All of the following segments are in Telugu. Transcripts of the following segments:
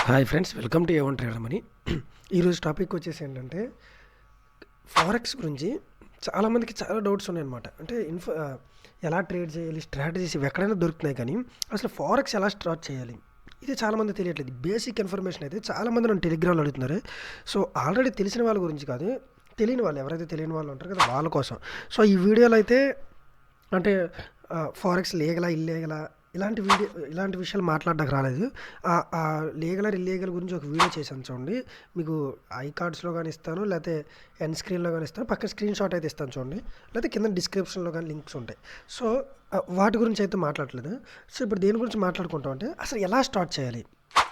Hi friends, welcome to A1 trader money. ఈరోజు టాపిక్ వచ్చేసి ఏంటంటే ఫారెక్స్ గురించి చాలామందికి చాలా డౌట్స్ ఉన్నాయన్నమాట. అంటే ఎలా ట్రేడ్ చేయాలి, స్ట్రాటజీస్ ఇవి ఎక్కడైనా దొరుకుతున్నాయి, కానీ అసలు ఫారెక్స్ ఎలా స్టార్ట్ చేయాలి ఇది చాలామంది తెలియట్లేదు. బేసిక్ ఇన్ఫర్మేషన్ అయితే చాలామంది నన్ను టెలిగ్రామ్లో అడుగుతున్నారు. సో ఆల్రెడీ తెలిసిన వాళ్ళ గురించి కాదు, తెలియని వాళ్ళు ఎవరైతే తెలియని వాళ్ళు ఉంటారు కదా వాళ్ళ కోసం. సో ఈ వీడియోలో అయితే అంటే ఫారెక్స్ లీగలా ఇల్లీగలా ఇలాంటి విషయాలు మాట్లాడడానికి రాలేదు. లీగల్ ఆర్ ఇల్లీగల్ గురించి ఒక వీడియో చేశాను చూడండి. మీకు ఐ కార్డ్స్లో కానీ ఇస్తాను, లేకపోతే ఎండ్ స్క్రీన్లో కానీ ఇస్తాను, పక్కన స్క్రీన్ షాట్ అయితే ఇస్తాను చూడండి, లేకపోతే కింద డిస్క్రిప్షన్లో కానీ లింక్స్ ఉంటాయి. సో వాటి గురించి అయితే మాట్లాడట్లేదు. సో ఇప్పుడు దేని గురించి మాట్లాడుకుంటాం అంటే అసలు ఎలా స్టార్ట్ చేయాలి,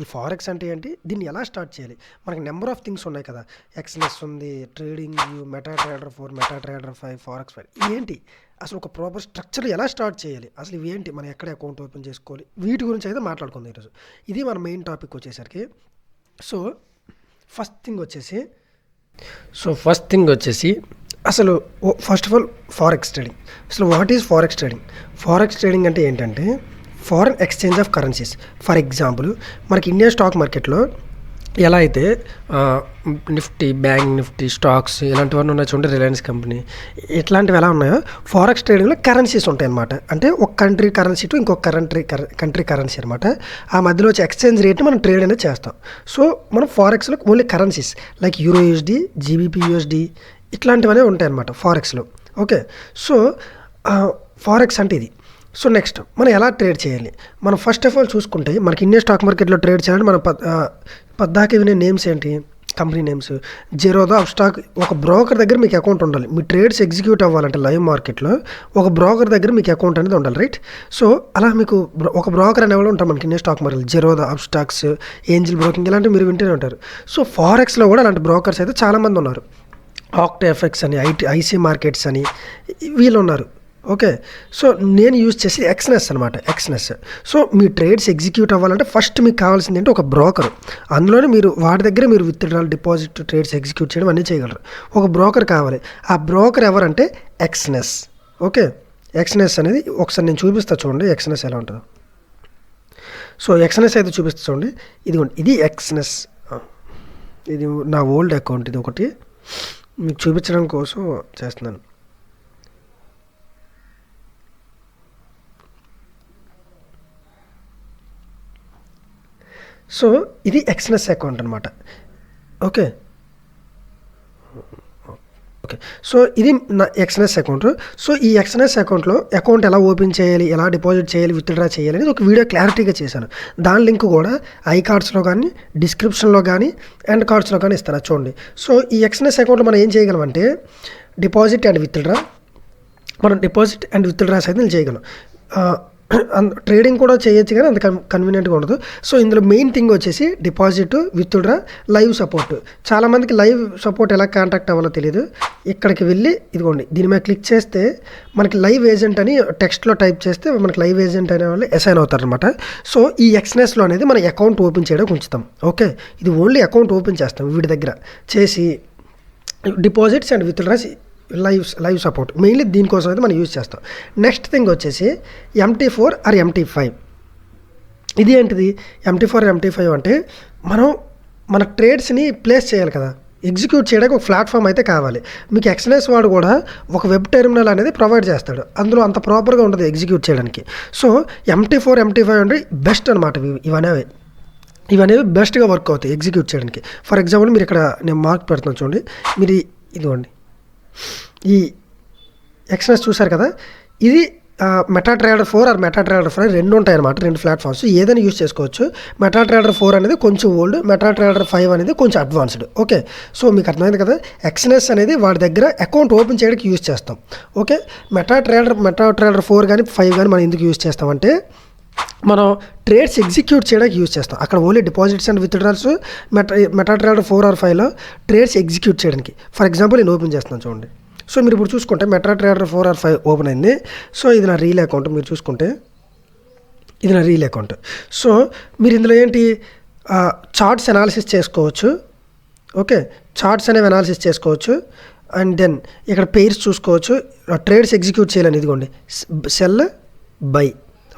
ఈ ఫారెక్స్ అంటే ఏంటి, దీన్ని ఎలా స్టార్ట్ చేయాలి. మనకి నెంబర్ ఆఫ్ థింగ్స్ ఉన్నాయి కదా, ఎక్స్నెస్ ఉంది, trading view, meta trader 4, meta trader 5, forex 5. ఏంటి అసలు ఒక ప్రాపర్ స్ట్రక్చర్ ఎలా స్టార్ట్ చేయాలి, అసలు ఇవి ఏంటి, మనం ఎక్కడ అకౌంట్ ఓపెన్ చేసుకోవాలి, వీటి గురించి అయితే మాట్లాడుకుందాం ఈరోజు. ఇది మన మెయిన్ టాపిక్ వచ్చేసరికి. సో ఫస్ట్ థింగ్ వచ్చేసి అసలు first of all forex trading. అసలు what is forex trading? Forex trading అంటే ఏంటంటే foreign exchange of currencies. For example మనకి ఇండియా స్టాక్ మార్కెట్లో ఎలా అయితే నిఫ్టీ, బ్యాంక్ నిఫ్టీ, స్టాక్స్ ఇలాంటివన్నీ ఉన్నాయి చూడండి, రిలయన్స్ కంపెనీ, ఇట్లాంటివి ఎలా ఉన్నాయో ఫారెక్స్ ట్రేడింగ్లో కరెన్సీస్ ఉంటాయి అన్నమాట. అంటే ఒక కంట్రీ కరెన్సీ టు ఇంకొక కంట్రీ కరెన్సీ అనమాట. ఆ మధ్యలో వచ్చే ఎక్స్చేంజ్ రేట్ని మనం ట్రేడ్ అనేది చేస్తాం. సో మనం ఫారెక్స్లో only currencies like euro USD, GBP USD ఇట్లాంటివన్నీ ఉంటాయి అన్నమాట ఫారెక్స్లో. ఓకే, సో ఫారెక్స్ అంటే ఇది. సో నెక్స్ట్ మనం ఎలా ట్రేడ్ చేయాలి? మనం ఫస్ట్ ఆఫ్ ఆల్ చూసుకుంటే మనకి ఇండియా స్టాక్ మార్కెట్లో ట్రేడ్ చేయాలంటే మనం పద్దాకి వినే నేమ్స్ ఏంటి, కంపెనీ నేమ్స్. జీరోదా అప్స్టాక్. ఒక బ్రోకర్ దగ్గర మీకు అకౌంట్ ఉండాలి. మీ ట్రేడ్స్ ఎగ్జిక్యూట్ అవ్వాలంటే లైవ్ మార్కెట్లో ఒక బ్రోకర్ దగ్గర మీకు అకౌంట్ అనేది ఉండాలి, రైట్? సో అలా మీకు ఒక బ్రోకర్ అనేవాళ్ళు ఉంటారు మనకి India stock market. Zerodha, Upstox, angel broking ఇలాంటివి మీరు వింటూనే ఉంటారు. సో ఫారెక్స్లో కూడా అలాంటి బ్రోకర్స్ అయితే చాలామంది ఉన్నారు. ఆక్టాఎఫ్ఎక్స్ అని, ఐసీ మార్కెట్స్ అని వీళ్ళు ఉన్నారు. ఓకే, సో నేను యూజ్ చేసి ఎక్స్నెస్ అనమాట. ఎక్స్నెస్. సో మీ ట్రేడ్స్ ఎగ్జిక్యూట్ అవ్వాలంటే ఫస్ట్ మీకు కావాల్సింది ఏంటి, ఒక బ్రోకర్. అందులోనే మీరు వాడి దగ్గర మీరు విత్డ్రాల్, డిపాజిట్, ట్రేడ్స్ ఎగ్జిక్యూట్ చేయడం అన్నీ చేయగలరు. ఒక బ్రోకర్ కావాలి. ఆ బ్రోకర్ ఎవరంటే ఎక్స్నెస్. ఓకే, ఎక్స్నెస్ అనేది ఒకసారి నేను చూపిస్తా చూడండి ఎక్స్నెస్ ఎలా ఉంటుందో. సో ఎక్స్నెస్ అయితే చూపిస్తా చూడండి. ఇదిగోండి, ఇది ఎక్స్నెస్. ఇది నా ఓల్డ్ అకౌంట్, ఇది ఒకటి మీకు చూపించడం కోసం చేస్తున్నాను. సో ఇది ఎక్స్నెస్ అకౌంట్ అనమాట. ఓకే, సో ఇది నా ఎక్స్నెస్ అకౌంట్. సో ఈ ఎక్స్నెస్ అకౌంట్లో అకౌంట్ ఎలా ఓపెన్ చేయాలి, ఎలా డిపాజిట్ చేయాలి, విత్డ్రా చేయాలి అనేది ఒక వీడియో క్లారిటీగా చేశాను. దాని లింక్ కూడా ఐ కార్డ్స్లో కానీ, డిస్క్రిప్షన్లో కానీ, ఎండ్ కార్డ్స్లో కానీ ఇస్తాను, చూడండి. సో ఈ ఎక్స్నెస్ అకౌంట్లో మనం ఏం చేయగలం అంటే డిపాజిట్ అండ్ విత్డ్రా. మనం డిపాజిట్ అండ్ విత్డ్రాస్ అయితే చేయగలం. ట్రేడింగ్ కూడా చేయొచ్చు, కానీ అంత కన్వీనియంట్గా ఉండదు. సో ఇందులో మెయిన్ థింగ్ వచ్చేసి డిపాజిట్, విత్డ్రా, లైవ్ సపోర్ట్. చాలామందికి లైవ్ సపోర్ట్ ఎలా కాంటాక్ట్ అవ్వాలో తెలియదు. ఇక్కడికి వెళ్ళి ఇదిగోండి, దీని మీద క్లిక్ చేస్తే మనకి లైవ్ ఏజెంట్ అని టెక్స్ట్లో టైప్ చేస్తే మనకి లైవ్ ఏజెంట్ అనే వాళ్ళు అసైన్ అవుతారనమాట. సో ఈ ఎక్స్నెస్లో అనేది మన అకౌంట్ ఓపెన్ చేయడానికి ఉంచుతాం. ఓకే, ఇది ఓన్లీ అకౌంట్ ఓపెన్ చేస్తాం వీడి దగ్గర చేసి, deposits and withdraws, live support mainly దీనికోసం అయితే మనం యూజ్ చేస్తాం. నెక్స్ట్ థింగ్ వచ్చేసి MT4 ఆర్ MT5. ఇది ఏంటిది MT4, MT5 అంటే మనం మన ట్రేడ్స్ని ప్లేస్ చేయాలి కదా, ఎగ్జిక్యూట్ చేయడానికి ఒక ప్లాట్ఫామ్ అయితే కావాలి. మీకు ఎక్స్నెస్ వాడు కూడా ఒక వెబ్ టెర్మినల్ అనేది ప్రొవైడ్ చేస్తాడు, అందులో అంత ప్రాపర్గా ఉండదు ఎగ్జిక్యూట్ చేయడానికి. సో MT4, MT5 అంటే బెస్ట్ అనమాట. ఇవనేవి బెస్ట్గా వర్క్ అవుతాయి ఎగ్జిక్యూట్ చేయడానికి. ఫర్ ఎగ్జాంపుల్ మీరు ఇక్కడ నేను మార్క్ పెడుతున్నాను చూడండి, మీరు ఇదిగోండి ఈ ఎక్స్నెస్ చూసారు కదా, ఇది meta trader 4 or MetaTrader 5 రెండు ఉంటాయి అనమాట, రెండు ప్లాట్ఫామ్స్. ఏదైనా యూజ్ చేసుకోవచ్చు. మెటా ట్రేడర్ 4 అనేది కొంచెం ఓల్డ్, మెటా ట్రేడర్ 5 అనేది కొంచెం అడ్వాన్స్డ్. ఓకే, సో మీకు అర్థమైంది కదా. ఎక్స్నెస్ అనేది వాడి దగ్గర అకౌంట్ ఓపెన్ చేయడానికి యూజ్ చేస్తాం. ఓకే, మెటా ట్రేడర్ 4 కానీ 5 కానీ మనం ఎందుకు యూజ్ చేస్తామంటే మనం ట్రేడ్స్ ఎగ్జిక్యూట్ చేయడానికి యూజ్ చేస్తాం. అక్కడ only deposits and withdrawals. Meta trader 4 or 5లో ట్రేడ్స్ ఎగ్జిక్యూట్ చేయడానికి. ఫర్ ఎగ్జాంపుల్ నేను ఓపెన్ చేస్తున్నాను చూడండి. సో మీరు ఇప్పుడు చూసుకుంటే మెటా ట్రేడర్ 4 ఆర్ 5 ఓపెన్ అయింది. సో ఇది నా రీల్ అకౌంట్. మీరు చూసుకుంటే ఇది నా రీల్ అకౌంట్. సో మీరు ఇందులో ఏంటి చార్ట్స్ అనాలిసిస్ చేసుకోవచ్చు. ఓకే, చార్ట్స్ అనేవి అనాలిసిస్ చేసుకోవచ్చు. అండ్ దెన్ ఇక్కడ పెయిర్స్ చూసుకోవచ్చు. ట్రేడ్స్ ఎగ్జిక్యూట్ చేయాలని ఇదిగోండి, cell, by.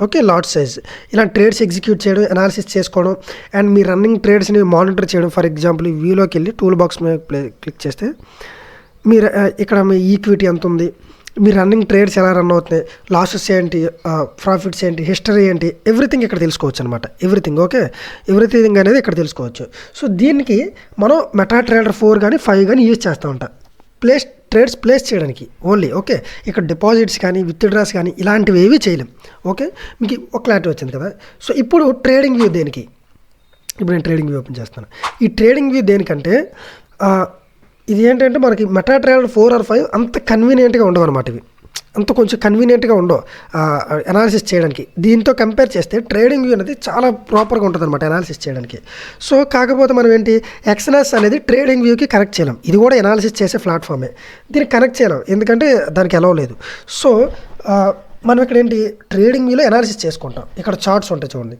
Okay, lot size. ఇలా ట్రేడ్స్ ఎగ్జిక్యూట్ చేయడం, అనాలిసిస్ చేసుకోవడం అండ్ మీ రన్నింగ్ ట్రేడ్స్ని మానిటర్ చేయడం. ఫర్ ఎగ్జాంపుల్ ఈ వ్యూలోకి వెళ్ళి టూల్ బాక్స్ మీద క్లిక్ చేస్తే మీరు ఇక్కడ మీ ఈక్విటీ ఎంత ఉంది, మీ రన్నింగ్ ట్రేడ్స్ ఎలా రన్ అవుతున్నాయి, లాసెస్ ఏంటి, ప్రాఫిట్స్ ఏంటి, హిస్టరీ ఏంటి, ఎవ్రీథింగ్ ఇక్కడ తెలుసుకోవచ్చు అనమాట. ఎవ్రీథింగ్ ఓకే, ఎవ్రీథింగ్ అనేది ఇక్కడ తెలుసుకోవచ్చు. సో దీనికి మనం మెటాట్రేడర్ 4 కానీ 5 కానీ యూజ్ చేస్తూ ఉంటాం ట్రేడ్స్ ప్లేస్ చేయడానికి ఓన్లీ. ఓకే, ఇక్కడ డిపాజిట్స్ కానీ విత్డ్రాస్ కానీ ఇలాంటివి ఏవి చేయలేం. ఓకే, మీకు ఒక క్లారిటీ వచ్చింది కదా. సో ఇప్పుడు ట్రేడింగ్ వ్యూ దేనికి, ఇప్పుడు నేను ట్రేడింగ్ వ్యూ ఓపెన్ చేస్తాను. ఈ ట్రేడింగ్ వ్యూ దేనికంటే ఇది ఏంటంటే మనకి మెటాట్రేడర్ 4 or 5 అంత కన్వీనియంట్గా ఉండవు అనమాట. ఇవి అంత కొంచెం కన్వీనియంట్గా ఉండవు అనాలిసిస్ చేయడానికి. దీంతో కంపేర్ చేస్తే ట్రేడింగ్ వ్యూ అనేది చాలా ప్రాపర్గా ఉంటుంది అనమాట అనాలిసిస్ చేయడానికి. సో కాకపోతే మనం ఏంటి ఎక్స్ఎన్ఎస్ అనేది ట్రేడింగ్ వ్యూకి కనెక్ట్ చేయలేం. ఇది కూడా అనాలిసిస్ చేసే ప్లాట్ఫామే, దీనికి కనెక్ట్ చేయలేం ఎందుకంటే దానికి అలౌ లేదు. సో మనం ఇక్కడ ఏంటి ట్రేడింగ్ వ్యూలో అనాలిసిస్ చేసుకుంటాం. ఇక్కడ చార్ట్స్ ఉంటాయి చూడండి.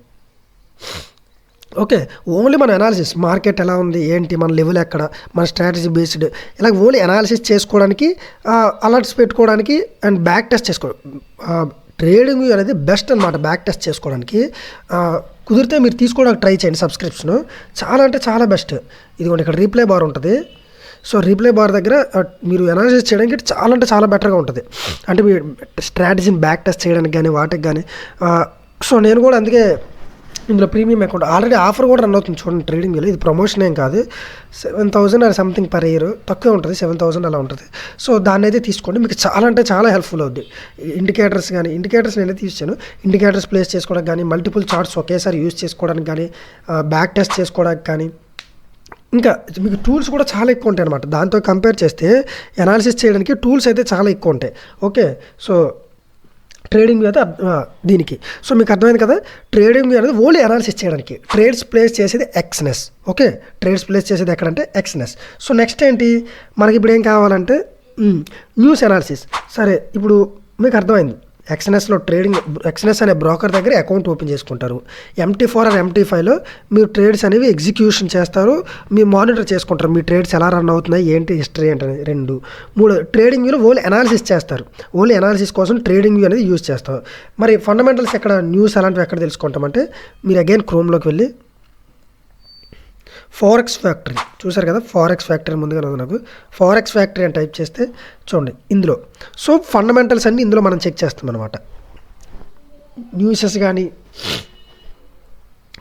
ఓకే, ఓన్లీ మన అనాలిసిస్ మార్కెట్ ఎలా ఉంది ఏంటి, మన లెవెల్ ఎక్కడ, మన స్ట్రాటజీ బేస్డ్ ఇలా ఓన్లీ అనాలిసిస్ చేసుకోవడానికి, అలర్ట్స్ పెట్టుకోవడానికి అండ్ బ్యాక్ టెస్ట్ చేసుకోవడం. ట్రేడింగ్ వ్యూ అనేది బెస్ట్ అనమాట బ్యాక్ టెస్ట్ చేసుకోవడానికి. కుదిరితే మీరు తీసుకోవడానికి ట్రై చేయండి సబ్స్క్రిప్షన్, చాలా అంటే చాలా బెస్ట్. ఇదిగోండి ఇక్కడ రీప్లే బార్ ఉంటుంది. సో రీప్లే బార్ దగ్గర మీరు అనాలిసిస్ చేయడానికి చాలా అంటే చాలా బెటర్గా ఉంటుంది. అంటే మీరు స్ట్రాటజీని బ్యాక్ టెస్ట్ చేయడానికి కానీ వాటికి కానీ. సో నేను కూడా అందుకే ఇందులో ప్రీమియం అకౌంట్ ఆల్రెడీ ఆఫర్ కూడా రన్ అవుతుంది చూడండి ట్రేడింగ్ వ్యూలో. ఇది ప్రమోషన్ ఏం కాదు, 7,000 or సంథింగ్ పర్ ఇయర్, తక్కువ ఉంటుంది 7,000 అలా ఉంటుంది. సో దాన్ని అయితే తీసుకోండి, మీకు చాలా అంటే చాలా హెల్ప్ఫుల్ అవుద్ది. ఇండికేటర్స్ నేనైతే తీసాను. ఇండికేటర్స్ ప్లేస్ చేసుకోవడానికి కానీ, మల్టిపుల్ చార్ట్స్ ఒకేసారి యూజ్ చేసుకోవడానికి కానీ, బ్యాక్ టెస్ట్ చేసుకోవడానికి కానీ, ఇంకా మీకు టూల్స్ కూడా చాలా ఎక్కువ ఉంటాయి అనమాట. దాంతో కంపేర్ చేస్తే అనాలిసిస్ చేయడానికి టూల్స్ అయితే చాలా ఎక్కువ ఉంటాయి. ఓకే, సో ట్రేడింగ్ వ్యూ అయితే దీనికి. సో మీకు అర్థమైంది కదా, ట్రేడింగ్ వ్యూ అనేది ఓన్లీ అనాలిసిస్ చేయడానికి. ట్రేడ్స్ ప్లేస్ చేసేది ఎక్స్ఎన్ఎస్. ఓకే, ట్రేడ్స్ ప్లేస్ చేసేది ఎక్కడంటే ఎక్స్ఎన్ఎస్. సో నెక్స్ట్ ఏంటి మనకి ఇప్పుడు ఏం కావాలంటే న్యూస్ అనాలిసిస్. సరే, ఇప్పుడు మీకు అర్థమైంది ఎక్స్ఎన్ఎస్లో ఎక్స్ఎన్ఎస్ అనే బ్రోకర్ దగ్గర అకౌంట్ ఓపెన్ చేసుకుంటారు. MT4 or MT5లో మీరు ట్రేడ్స్ అనేవి ఎగ్జిక్యూషన్ చేస్తారు, మీరు మానిటర్ చేసుకుంటారు మీ ట్రేడ్స్ ఎలా రన్ అవుతున్నాయి ఏంటి, హిస్టరీ ఏంటనేది. 2, 3 ట్రేడింగ్ వ్యూలో ఓన్లీ అనాలిసిస్ చేస్తారు. ఓన్లీ అనాలిసిస్ కోసం ట్రేడింగ్ వ్యూ అనేది యూజ్ చేస్తారు. మరి ఫండమెంటల్స్ ఎక్కడ, న్యూస్ అలాంటివి ఎక్కడ తెలుసుకుంటామంటే మీరు అగైన్ క్రోమ్లోకి వెళ్ళి ఫారెక్స్ ఫ్యాక్టరీ చూసారు కదా, ఫారెక్స్ ఫ్యాక్టరీ ముందుగా నాకు ఫారెక్స్ ఫ్యాక్టరీ అని టైప్ చేస్తే చూడండి ఇందులో. సో ఫండమెంటల్స్ అన్నీ ఇందులో మనం చెక్ చేస్తాం అనమాట. న్యూసెస్ కానీ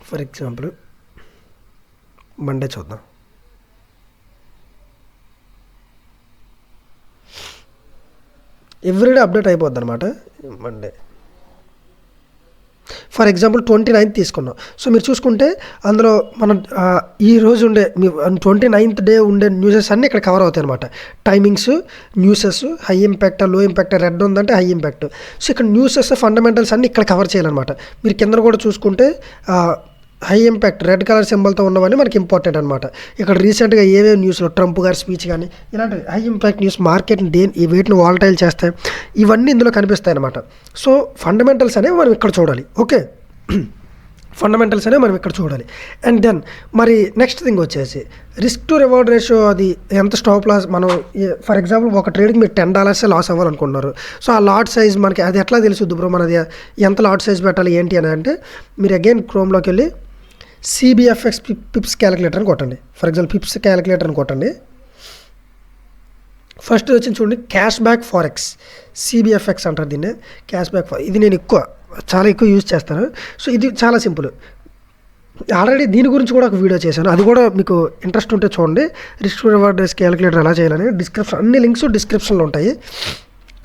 ఫర్ ఎగ్జాంపుల్ మండే చూద్దాం. ఎవ్రీడే అప్డేట్ అయిపోద్ది అనమాట మండే. ఫర్ ఎగ్జాంపుల్ 29th తీసుకున్నాం. సో మీరు చూసుకుంటే అందులో మనం ఈ రోజు ఉండే 29th డే ఉండే న్యూసెస్ అన్నీ ఇక్కడ కవర్ అవుతాయి అనమాట. టైమింగ్స్, న్యూసెస్, హై ఇంపాక్ట్, లో ఇంపాక్ట్, రెడ్ ఉందంటే హై ఇంపాక్ట్. సో ఇక్కడ న్యూసెస్, ఫండమెంటల్స్ అన్నీ ఇక్కడ కవర్ చేయాలన్నమాట. మీరు కింద కూడా చూసుకుంటే హై ఇంపాక్ట్ రెడ్ కలర్ సింబల్తో ఉన్నవన్నీ మనకి ఇంపార్టెంట్ అనమాట. ఇక్కడ రీసెంట్గా ఏవేవి న్యూస్లో ట్రంప్ గారి స్పీచ్ కానీ ఇలాంటివి హై ఇంపాక్ట్ న్యూస్ మార్కెట్ని వేటిని వాలటైల్ చేస్తాయి ఇవన్నీ ఇందులో కనిపిస్తాయి అనమాట. సో ఫండమెంటల్స్ అనేవి మనం ఇక్కడ చూడాలి. ఓకే, ఫండమెంటల్స్ అనేవి మనం ఇక్కడ చూడాలి. అండ్ దెన్ మరి నెక్స్ట్ థింగ్ వచ్చేసి రిస్క్ టు రివార్డ్ రేషియో. అది ఎంత స్టాప్ లాస్ మనం ఫర్ ఎగ్జాంపుల్ ఒక ట్రేడ్కి మీరు $10 లాస్ అవ్వాలనుకుంటున్నారు. సో ఆ లాట్ సైజ్ మనకి అది ఎట్లా తెలుసుద్ది బ్రో, మనది ఎంత లాట్ సైజ్ పెట్టాలి ఏంటి అని అంటే మీరు అగైన్ క్రోమ్లోకి వెళ్ళి CBFX పిప్స్ క్యాలిక్యులేటర్ అని కొట్టండి. ఫర్ ఎగ్జాంపుల్ పిప్స్ క్యాలిక్యులేటర్ అని కొట్టండి. ఫస్ట్ వచ్చి చూడండి క్యాష్ బ్యాక్ ఫారెక్స్, CBFX అంటారు దీన్ని, క్యాష్ బ్యాక్. ఇది నేను చాలా ఎక్కువ యూజ్ చేస్తాను. సో ఇది చాలా సింపుల్. ఆల్రెడీ దీని గురించి కూడా ఒక వీడియో చేశాను, అది కూడా మీకు ఇంట్రెస్ట్ ఉంటే చూడండి. రిస్క్ రివార్డ్ రేస్ క్యాలిక్యులేటర్ ఎలా చేయాలని అన్ని లింక్స్ డిస్క్రిప్షన్లో ఉంటాయి.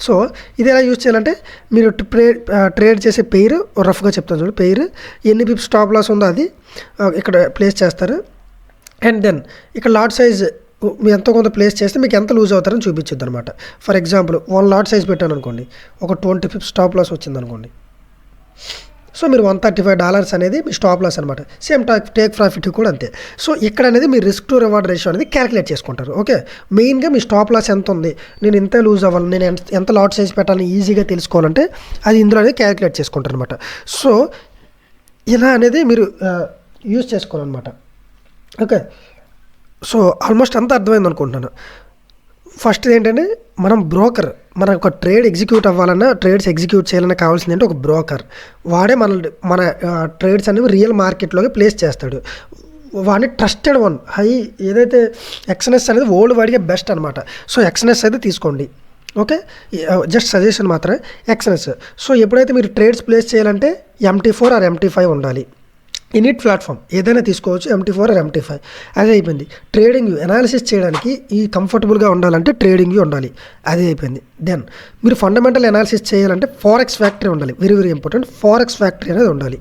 సో ఇది ఎలా యూజ్ చేయాలంటే మీరు ట్రేడ్ చేసే పెయిర్ రఫ్గా చెప్తాను చూడండి. పెయిర్ ఎన్ని పిప్స్ స్టాప్ లాస్ ఉందో అది ఇక్కడ ప్లేస్ చేస్తారు. అండ్ దెన్ ఇక్కడ లాట్ సైజ్ మీరు ఎంతో కొంత ప్లేస్ చేస్తే మీకు ఎంత లూజ్ అవుతారని చూపించొద్దు అనమాట. ఫర్ ఎగ్జాంపుల్ 1 లాట్ సైజ్ పెట్టాను అనుకోండి, ఒక 20 పిప్స్ స్టాప్ లాస్ వచ్చింది అనుకోండి. సో మీరు $135 అనేది మీ స్టాప్ లాస్ అనమాట. సేమ్ టేక్ ప్రాఫిట్ కూడా అంతే. సో ఇక్కడ అనేది మీ రిస్క్ టు రివార్డ్ రేషియో అనేది క్యాలిక్యులేట్ చేసుకుంటారు. ఓకే, మెయిన్గా మీ స్టాప్ లాస్ ఎంత ఉంది, నేను ఇంత లూజ్ అవ్వాలి, నేను ఎంత లాట్ సైజ్ పెట్టాలని ఈజీగా తెలుసుకోవాలంటే అది ఇందులో అనేది క్యాలిక్యులేట్ చేసుకుంటారు అనమాట. సో ఇలా అనేది మీరు యూజ్ చేసుకోవాలన్నమాట. ఓకే, సో ఆల్మోస్ట్ అంతా అర్థమైంది అనుకుంటున్నాను. ఫస్ట్ ఏంటంటే మన ఒక ట్రేడ్ ఎగ్జిక్యూట్ అవ్వాలన్నా, ట్రేడ్స్ ఎగ్జిక్యూట్ చేయాలన్నా కావాల్సింది అంటే ఒక బ్రోకర్. వాడే మన ట్రేడ్స్ అనేవి రియల్ మార్కెట్లోకి ప్లేస్ చేస్తాడు. వాడిని ట్రస్టెడ్ వన్ ఏదైతే ఎక్స్ఎన్ఎస్ అనేది వరల్డ్ వైడ్గా బెస్ట్ అనమాట. సో ఎక్స్ఎన్ఎస్ అయితే తీసుకోండి. ఓకే, జస్ట్ సజెషన్ మాత్రమే ఎక్స్ఎన్ఎస్. సో ఎప్పుడైతే మీరు ట్రేడ్స్ ప్లేస్ చేయాలంటే MT4 ఆర్ MT5 ఉండాలి. ఇనిట్ ప్లాట్ఫామ్ ఏదైనా తీసుకోవచ్చు, MT4 ఆర్ MT5. అదే అయిపోయింది. ట్రేడింగ్ అనాలిసిస్ చేయడానికి ఈ కంఫర్టబుల్గా ఉండాలంటే ట్రేడింగ్ ఉండాలి. అదే అయిపోయింది. దెన్ మీరు ఫండమెంటల్ అనాలిసిస్ చేయాలంటే ఫారెక్స్ ఫ్యాక్టరీ ఉండాలి. Very very important, forex factory అనేది ఉండాలి.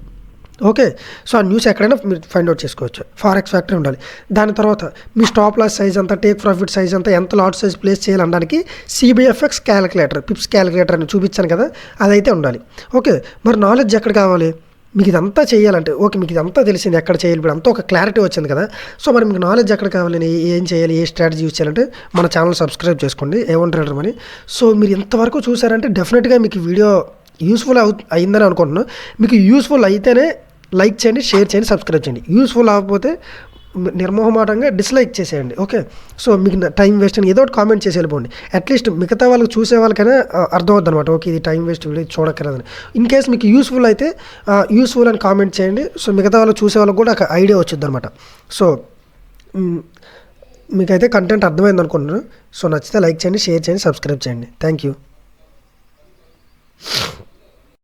ఓకే, సో ఆ న్యూస్ ఎక్కడైనా మీరు ఫైండ్ అవుట్ చేసుకోవచ్చు. ఫారెక్స్ ఫ్యాక్టరీ ఉండాలి. దాని తర్వాత మీ స్టాప్ లాస్ సైజ్ అంతా, టేక్ ప్రాఫిట్ సైజ్ అంతా, ఎంత లాట్ సైజ్ ప్లేస్ చేయాలనడానికి CBFX క్యాలిక్యులేటర్, పిప్స్ క్యాలిక్యులేటర్ అని చూపించాను కదా, అదైతే ఉండాలి. ఓకే, మరి నాలెడ్జ్ ఎక్కడ కావాలి మీకు ఇదంతా చేయాలంటే? ఓకే, మీకు ఇదంతా తెలిసింది ఎక్కడ చేయాలి, ఇప్పుడు అంతా ఒక క్లారిటీ వచ్చింది కదా. సో మరి మీకు నాలెడ్జ్ ఎక్కడ కావాలి, ఏం చేయాలి, ఏ స్ట్రాటజీ యూజ్ చేయాలంటే మన ఛానల్ సబ్స్క్రైబ్ చేసుకోండి, A1 ట్రేడర్ మనీ. సో మీరు ఇంతవరకు చూసారంటే డెఫినెట్గా మీకు వీడియో యూస్ఫుల్ అయిందని అనుకుంటున్నాను. మీకు యూస్ఫుల్ అయితేనే లైక్ చేయండి, షేర్ చేయండి, సబ్స్క్రైబ్ చేయండి. యూస్ఫుల్ అవ్వకపోతే నిర్మోహమాటంగా డిస్లైక్ చేసేయండి. ఓకే, సో మీకు టైం వేస్ట్ అని ఏదో ఒకటి కామెంట్ చేసి వెళ్ళిపోండి. అట్లీస్ట్ మిగతా వాళ్ళకి చూసే వాళ్ళకైనా అర్థమవుద్ది అనమాట. ఓకే, ఇది టైం వేస్ట్ వీడియో చూడక్కర్లేదని. ఇన్ కేస్ మీకు యూస్ఫుల్ అయితే యూస్ఫుల్ అని కామెంట్ చేయండి. సో మిగతా వాళ్ళు చూసే వాళ్ళకి కూడా ఒక ఐడియా వచ్చింది అనమాట. సో మీకైతే కంటెంట్ అర్థమైంది అనుకుంటున్నాను. సో నచ్చితే లైక్ చేయండి, షేర్ చేయండి, సబ్స్క్రైబ్ చేయండి. Thank you.